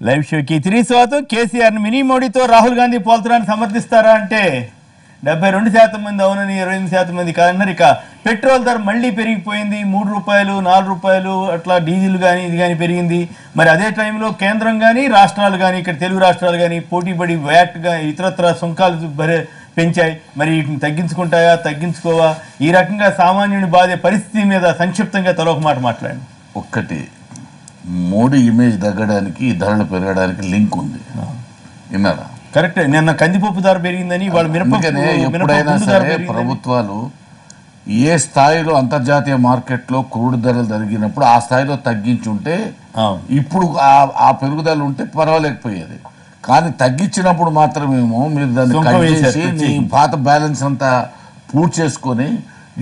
Live షోకి తిరిగి స్వాగతం. కేసీఆర్ మినీ మోడీతో రాహుల్ గాంధీ పోల్చడాన్ని సమర్థిస్తారా అంటే 72% మంది అవునని, 28% మంది కాదన్నారు. ఇక పెట్రోల్ ధర మళ్ళీ పెరిగిపోయింది, 3 రూపాయలు 4 రూపాయలు అట్లా డీజిల్ కానీ ఇది కానీ పెరిగింది. మరి అదే టైంలో కేంద్రం కానీ రాష్ట్రాలు కానీ ఇక్కడ తెలుగు రాష్ట్రాలు కానీ పోటీపడి వ్యాట్గా ఇతరత్ర సుంకాలు పెంచాయి. మరి వీటిని తగ్గించుకుంటాయా తగ్గించుకోవా, ఈ రకంగా సామాన్యుని బాధే పరిస్థితి మీద సంక్షిప్తంగా తలొక మాట మాట్లాడండి. ఒక్కటి, మోడీ ఇమేజ్ తగ్గడానికి ధరలు పెరగడానికి లింక్ ఉంది, విన్నారా? కరెక్టే. నిన్న కందిపప్పు ధర పెరిగిందని వాళ్ళు ఎప్పుడైనా సరే ప్రభుత్వాలు ఏ స్థాయిలో అంతర్జాతీయ మార్కెట్లో క్రూడ్ ధరలు జరిగినప్పుడు ఆ స్థాయిలో తగ్గించుంటే ఇప్పుడు ఆ పెరుగుదల ఉంటే పర్వాలేకపోయేది. కానీ తగ్గించినప్పుడు మాత్రమేమో మీరు దాన్ని కట్ చేసి నీ పాత బ్యాలెన్స్ అంతా పూర్తి చేసుకొని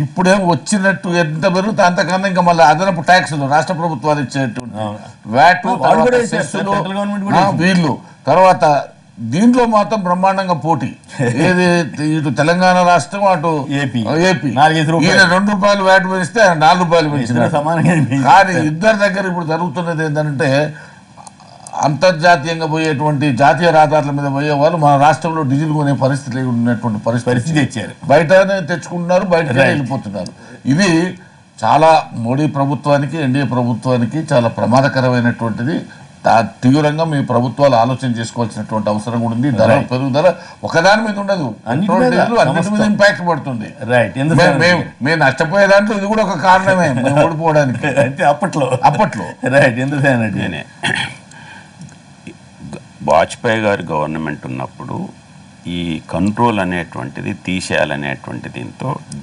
ఇప్పుడేమో వచ్చినట్టు ఎంత పెరుగుతుంది అంతకన్నా ఇంకా మళ్ళీ అదనపు ట్యాక్సులు రాష్ట్ర ప్రభుత్వాలు ఇచ్చేటువంటి వ్యాట్ వీళ్ళు తర్వాత దీంట్లో మాత్రం బ్రహ్మాండంగా పోటీ. ఏది ఇటు తెలంగాణ రాష్ట్రం అటు ఏపీ 2 రూపాయలు వ్యాట్ పెంచితే 4 రూపాయలు పెంచినారు. కానీ ఇద్దరి దగ్గర ఇప్పుడు జరుగుతున్నది ఏంటంటే అంతర్జాతీయంగా పోయేటువంటి జాతీయ రహదారుల మీద పోయే వాళ్ళు మన రాష్ట్రంలో డీజిల్ కొనే పరిస్థితి ఉన్నటువంటి పరిస్థితి తెచ్చారు. బయటనే తెచ్చుకుంటున్నారు, బయటనే వెళ్ళిపోతున్నారు. ఇది చాలా మోడీ ప్రభుత్వానికి ఎన్డీఏ ప్రభుత్వానికి చాలా ప్రమాదకరమైనటువంటిది. తీవ్రంగా మీ ప్రభుత్వాలు ఆలోచన చేసుకోవాల్సినటువంటి అవసరం కూడా ఉంది. ధర పెరుగుదల ఒకదాని మీద ఉండదు, అన్నిటి మీద ఇంపాక్ట్ పడుతుంది. మేము నష్టపోయే దాంట్లో ఇది కూడా ఒక కారణమే మేము ఓడిపోవడానికి. అప్పట్లో రైట్. ఎందుకంటే వాజ్పేయి గారి గవర్నమెంట్ ఉన్నప్పుడు ఈ కంట్రోల్ అనేటువంటిది తీసేయాలనేటువంటి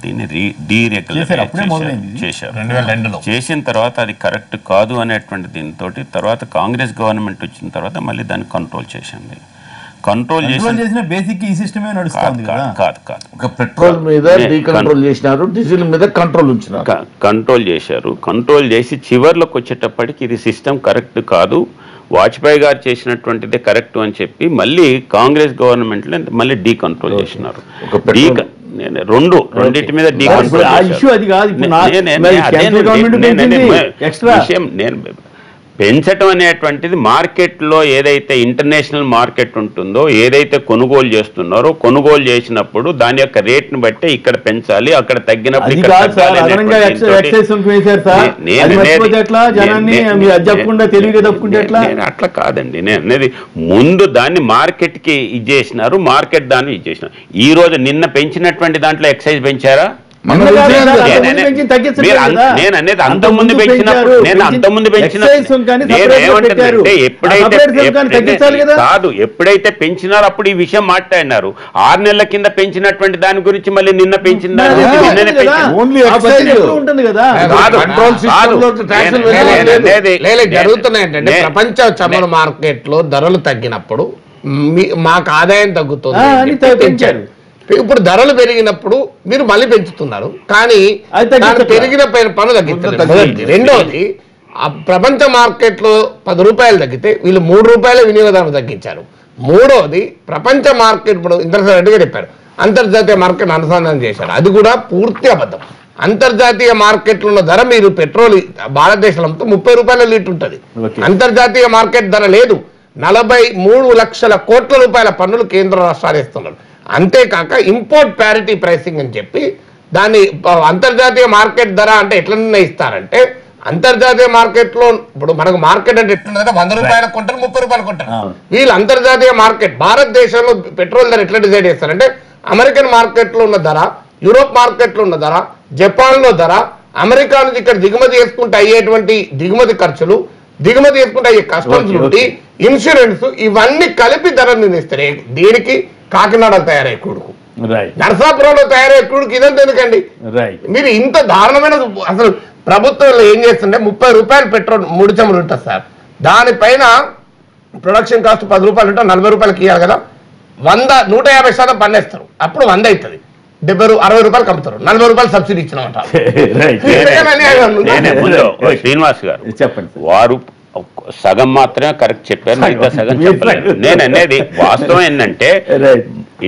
దీన్ని డీరెగ్యులేషన్ చేశారు. చేసిన తర్వాత అది కరెక్ట్ కాదు అనేటువంటి దీంతో తర్వాత కాంగ్రెస్ గవర్నమెంట్ వచ్చిన తర్వాత మళ్ళీ దాన్ని కంట్రోల్ చేసింది. కంట్రోల్ చేసిన బేసిక్ ఈ సిస్టమే నడుస్తుంది. కాదు పెట్రోల్ మీద కంట్రోల్ చేసినారు, డీజిల్ మీద కంట్రోల్ ఉంచినారు. కంట్రోల్ చేశారు. కంట్రోల్ చేసి చివర్లోకి వచ్చేటప్పటికి ఇది సిస్టమ్ కరెక్ట్ కాదు, వాజ్పేయి గారు చేసినటువంటిదే కరెక్ట్ అని చెప్పి మళ్ళీ కాంగ్రెస్ గవర్నమెంట్లో మళ్ళీ డీకంట్రోల్ చేసినారు. రెండింటి మీద డీకంట్రోల్ నేను పెంచడం అనేటువంటిది మార్కెట్లో ఏదైతే ఇంటర్నేషనల్ మార్కెట్ ఉంటుందో, ఏదైతే కొనుగోలు చేస్తున్నారో కొనుగోలు చేసినప్పుడు దాని యొక్క రేట్ని బట్టి ఇక్కడ పెంచాలి, అక్కడ తగ్గినప్పుడు అట్లా కాదండి. నేను అనేది ముందు దాన్ని మార్కెట్కి ఇది చేసినారు, మార్కెట్ దాన్ని ఇది చేసినారు. ఈ రోజు నిన్న పెంచినటువంటి దాంట్లో ఎక్సైజ్ పెంచారా? నేను అనేది అంతకుముందు పెంచినప్పుడు కాదు, ఎప్పుడైతే పెంచినారో అప్పుడు ఈ విషయం మాట్లాడినారు. 6 నెలల కింద పెంచినటువంటి దాని గురించి మళ్ళీ నిన్న పెంచిన దాని గురించి నిన్ననే జరుగుతున్నాయంటే ప్రపంచ చమురు మార్కెట్ లో ధరలు తగ్గినప్పుడు మాకు ఆదాయం తగ్గుతుంది. ఇప్పుడు ధరలు పెరిగినప్పుడు మీరు మళ్ళీ పెంచుతున్నారు, కానీ పెరిగిన పన్ను తగ్గిస్తారు. రెండోది, ప్రపంచ మార్కెట్లో 10 రూపాయలు తగ్గితే వీళ్ళు 3 రూపాయల వినియోగదారులు తగ్గించారు. మూడోది, ప్రపంచ మార్కెట్ ఇప్పుడు ఇంద్రసేన్ రెడ్డిగా చెప్పారు అంతర్జాతీయ మార్కెట్ అనుసంధానం చేశారు, అది కూడా పూర్తి అబద్ధం. అంతర్జాతీయ మార్కెట్లో ఉన్న ధర మీరు పెట్రోల్ భారతదేశంలో 30 రూపాయల లీటర్ ఉంటుంది. అంతర్జాతీయ మార్కెట్ ధర లేదు. 43 లక్షల కోట్ల రూపాయల పన్నులు కేంద్ర రాష్ట్రాలు ఇస్తున్నారు. అంతేకాక ఇంపోర్ట్ ప్యారిటీ ప్రైసింగ్ అని చెప్పి దాన్ని అంతర్జాతీయ మార్కెట్ ధర అంటే ఎట్లా నిర్ణయిస్తారంటే, అంతర్జాతీయ మార్కెట్లో ఇప్పుడు మనకు మార్కెట్ అంటే ఎట్లుందంటే 100 రూపాయలకు కొంటారు, 30 రూపాయలు కొంటారు. వీళ్ళు అంతర్జాతీయ మార్కెట్ భారతదేశంలో పెట్రోల్ ధర ఎట్లా డిసైడ్ చేస్తారంటే, అమెరికన్ మార్కెట్లో ఉన్న ధర, యూరోప్ మార్కెట్లో ఉన్న ధర, జపాన్లో ధర, అమెరికా నుంచి ఇక్కడ దిగుమతి చేసుకుంటే అయ్యేటువంటి దిగుమతి ఖర్చులు, దిగుమతి చేసుకుంటే అయ్యే కస్టమ్స్ నుండి ఇన్సూరెన్స్, ఇవన్నీ కలిపి ధర నిర్ణయిస్తారు. దీనికి కాకినాడలో తయారయ్యే క్రూడ్కు, నరసాపురంలో తయారయ్యే క్రూడ్కి ఇదంతా ఎందుకండి? మీరు ఇంత దారుణమైన అసలు ప్రభుత్వంలో ఏం చేస్తుంటే 30 రూపాయలు పెట్రోల్ ముడి చమురు ఉంటుంది సార్, దానిపైన ప్రొడక్షన్ కాస్ట్ 10 రూపాయలు ఉంటే 40 రూపాయలకి ఇవ్వాలి కదా. 150% పన్నేస్తారు, అప్పుడు 100 అవుతుంది. 60 రూపాయలు కమ్ముతారు, 40 రూపాయలు సబ్సిడీ ఇచ్చినామంటారు. శ్రీనివాస్ గారు చెప్పండి. సగం మాత్రమే కరెక్ట్ చెప్పారు, మిగతా సగం చెప్పలేదు. నేను అనేది వాస్తవం ఏంటంటే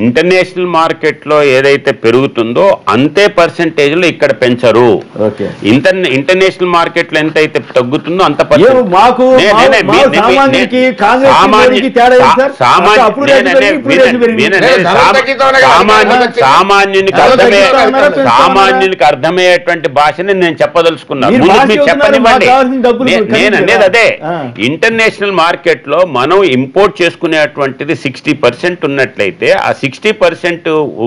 ఇంటర్నేషనల్ మార్కెట్ లో ఏదైతే పెరుగుతుందో అంతే పర్సెంటేజ్ లో ఇక్కడ పెంచరు. ఇంటర్నేషనల్ మార్కెట్ లో ఎంత అయితే తగ్గుతుందో అంత సామాన్యునికి అర్థమయ్యేటువంటి భాషని నేను చెప్పదలుచుకున్నాను. మీరు చెప్పనివ్వండి. నేను అనేది అదే, ఇంటర్నేషనల్ మార్కెట్ లో మనం ఇంపోర్ట్ చేసుకునేటువంటిది 60% ఉన్నట్లయితే ఆ 60%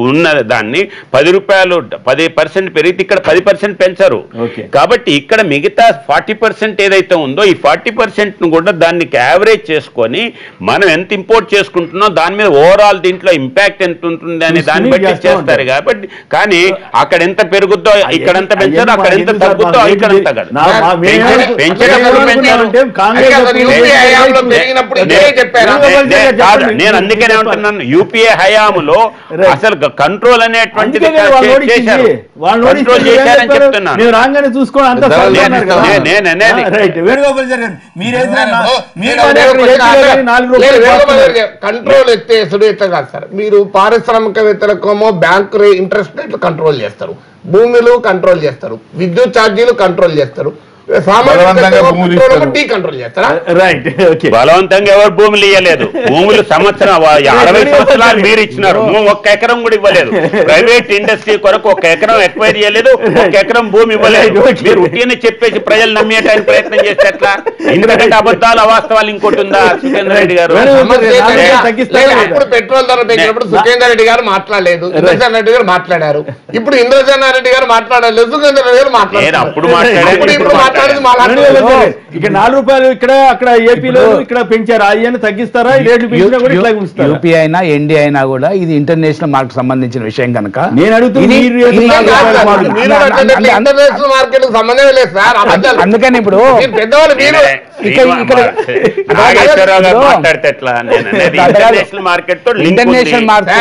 ఉన్న దాన్ని 10 రూపాయలు 10% పెరిగితే ఇక్కడ 10% పెంచరు. కాబట్టి ఇక్కడ మిగతా 40% ఏదైతే ఉందో ఈ 40% ను కూడా దాన్ని యావరేజ్ చేసుకొని మనం ఎంత ఇంపోర్ట్ చేసుకుంటున్నాం దాని మీద ఓవరాల్ దీంట్లో ఇంపాక్ట్ ఎంత ఉంటుంది అని దాన్ని బట్టి చేస్తారు. కాబట్టి కానీ అక్కడ ఎంత పెరుగుద్దో ఇక్కడ ఎంత పెంచారు, అక్కడ ఎంత తగ్గుద్దో ఇక్కడ ఎంత నేను అందుకనే అంటున్నాను, యూపీఏ హయాంలో అసలు కంట్రోల్ అనేటువంటిది కంట్రోల్ ఎత్తేసుడు ఎట్లా కాదు సార్. మీరు పారిశ్రామికవేత్తలకేమో బ్యాంకు ఇంట్రెస్ట్ రేట్లు కంట్రోల్ చేస్తారు, భూములు కంట్రోల్ చేస్తారు, విద్యుత్ ఛార్జీలు కంట్రోల్ చేస్తారు, బలవంతంగా ఎవరు భూములు ఇవ్వలేదు. భూములు సంవత్సరం 60 సంవత్సరాలు మీరు ఇచ్చినారు, 1 ఎకరం కూడా ఇవ్వలేదు. ప్రైవేట్ ఇండస్ట్రీ కొరకు 1 ఎకరం ఎక్వైర్ చేయలేదు, 1 ఎకరం భూమి ఇవ్వలేదు. మీరు ఉట్టిని చెప్పేసి ప్రజలు నమ్మేయడానికి ప్రయత్నం చేస్తే ఎట్లా? ఎందుకంటే అబద్ధాలు అవాస్తవాలు ఇంకోటి ఉందా? సుఖేందర్ రెడ్డి గారు ఇప్పుడు పెట్రోల్ ధర పెంచినప్పుడు సుఖేందర్ రెడ్డి గారు మాట్లాడలేదు, ఇంద్రజన్ రెడ్డి గారు మాట్లాడారు. ఇప్పుడు ఇంద్రజన్ రెడ్డి గారు మాట్లాడలేదు, సుఖేందర్ రెడ్డి గారు మాట్లాడారు. అప్పుడు మాట్లాడారు. ఇక్కడ 4 రూపాయలు ఇక్కడ అక్కడ ఏపీలో ఇక్కడ పెంచారు, అయ్యని తగ్గిస్తారా? రేట్లు పెంచినా కూడా ఇట్లా ఉంచుతారు. యూపీ అయినా ఎన్డీ అయినా కూడా ఇది ఇంటర్నేషనల్ మార్కెట్ సంబంధించిన విషయం కనుక నేను అడుగుతున్నా. అందుకని ఇప్పుడు మాట్లాడితే ఎట్లా? ఇంటర్నేషనల్ మార్కెట్ ఇంటర్నేషనల్ మార్కెట్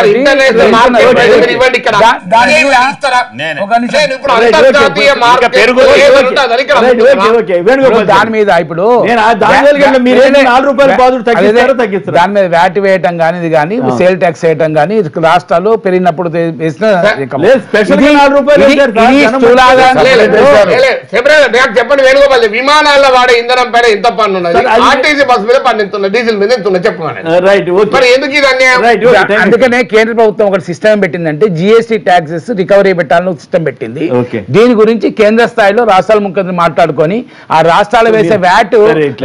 దాని మీద ఇప్పుడు దాని మీద వ్యాట్ వేయటం కానీ ఇది కానీ సేల్ ట్యాక్స్ వేయటం కానీ రాష్ట్రాలు పెరిగినప్పుడు వేసిన చెప్పండి వేణుగోపాల్, విమానాల్లో వాడే ఇంధనం పైన ఎంత పన్ను ఉన్నది, ఆర్టీసీ బస్ మీద పన్ను ఎంత ఉన్నది, డీజిల్ మీద ఎంత ఉన్నది చెప్పమని. మరి ఎందుకు ఇది అన్యాయం? అందుకనే కేంద్ర ప్రభుత్వం ఒక సిస్టమ్ పెట్టిందంటే జిఎస్టీ ట్యాక్సెస్ రికవరీ పెట్టాలని సిస్టమ్ పెట్టింది. దీని గురించి కేంద్ర స్థాయిలో రాష్ట్రాల ముఖ్యమంత్రి మాట్లాడుకొని ఆ రాష్ట్రాలు వేసే వ్యాట్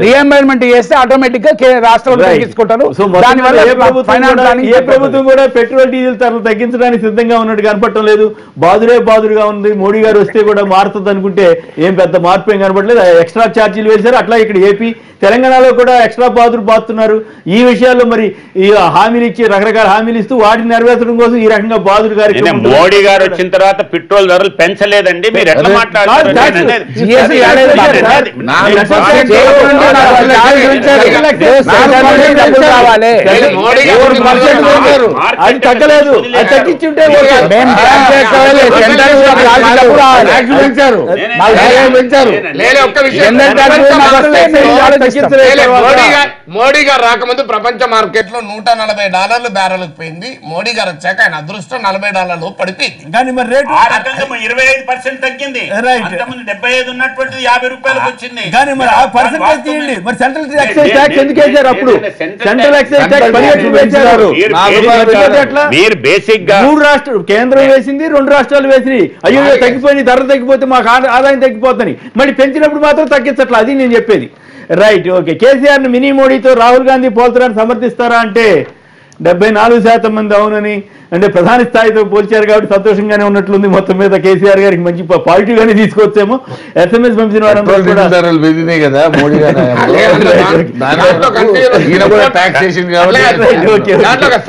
రీఎంబర్స్మెంట్ చేస్తే ఆటోమేటిక్ గా రాష్ట్రాలు తగ్గించుకుంటారు. దానివల్ల ఏ ప్రభుత్వం కూడా పెట్రోల్ డీజిల్ ధరలు తగ్గించడానికి సిద్ధంగా ఉన్నట్టు కనపడటం లేదు. బాదురుగా ఉంది. మోడీ గారు వస్తే కూడా మారుతుంది అనుకుంటే ఏం పెద్ద మార్పు ఏం కనపడలేదు. ఎక్స్ట్రా ఛార్జీలు వేశారు. అట్లా ఇక్కడ ఏపీ తెలంగాణలో కూడా ఎక్స్ట్రా బాదుతున్నారు. ఈ విషయాల్లో మరి ఈ హామీలు ఇచ్చి రకరకాల హామీలు ఇస్తూ వాటిని నెరవేర్చడం కోసం ఈ రకంగా బాదురు గారు మోడీ గారు వచ్చిన తర్వాత పెట్రోల్ ధరలు పెంచలేదండి. మీరు ఎట్లా మాట్లాడారు? అది తగ్గలేదు. అది తగ్గించుంటే మోడీ గారు రాకముందు ప్రపంచ మార్కెట్ లో $140 బ్యారెల్ పోయింది. మోడీ గారు వచ్చాక ఆయన అదృష్టం $40 పడిపోయింది. కానీ మరి రేటు 25% తగ్గింది. 75 ఉన్నటువంటిది 50 రూపాయలకు వచ్చింది. కానీ మరి ఆ పర్సెంటేజ్ తీయండి. మరి సెంట్రల్ ఎక్సైజ్ ట్యాక్స్ ఎందుకు వేశారు? అప్పుడు సెంట్రల్ ఎక్సైజ్ ట్యాక్స్ 18 వేశారు. మీరు బేసిక్ గా 3 రాష్ట్రాలు కేంద్రం వేసింది, 2 రాష్ట్రాలు వేసినాయి. అయ్యో తగ్గిపోయింది, ధర తగ్గిపోతే మాకు ఆదాయం తగ్గిపోతుంది. మళ్ళీ పెంచినప్పుడు మాత్రం తగ్గించట్లా. అది నేను చెప్పేది. Right, okay. కేసీఆర్ ని మినీ మోడీతో రాహుల్ గాంధీ పోల్చడానికి సమర్థిస్తారా అంటే 74% మంది అవునని, అంటే ప్రధాని స్థాయితో పోల్చారు కాబట్టి సంతోషంగానే ఉన్నట్లుంది. మొత్తం మీద కేసీఆర్ గారికి మంచి పాజిటివ్ గానే తీసుకొచ్చేమో. SMS పంపించిన వారందరూ కదా మోడీ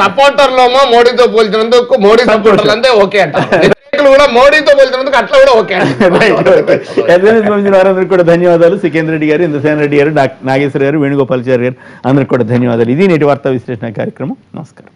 సపోర్టర్ లోమో మోడీతో పోల్చినందుకు మోడీ సపోర్టర్లు అంతే ఓకే అంటారు. కూడా మోడీతో పోల్చినందుకు అట్లా కూడా ఓకే. SMS పంపించిన వారందరికీ కూడా ధన్యవాదాలు. సికేంద్ర రెడ్డి గారు, ఇంద్రసేన రెడ్డి గారు, నాగేశ్వర గారు, వేణుగోపాల్చారి గారు అందరికి కూడా ధన్యవాదాలు. ఇది నేటి వార్తా విశ్లేషణ కార్యక్రమం. నమస్కారం.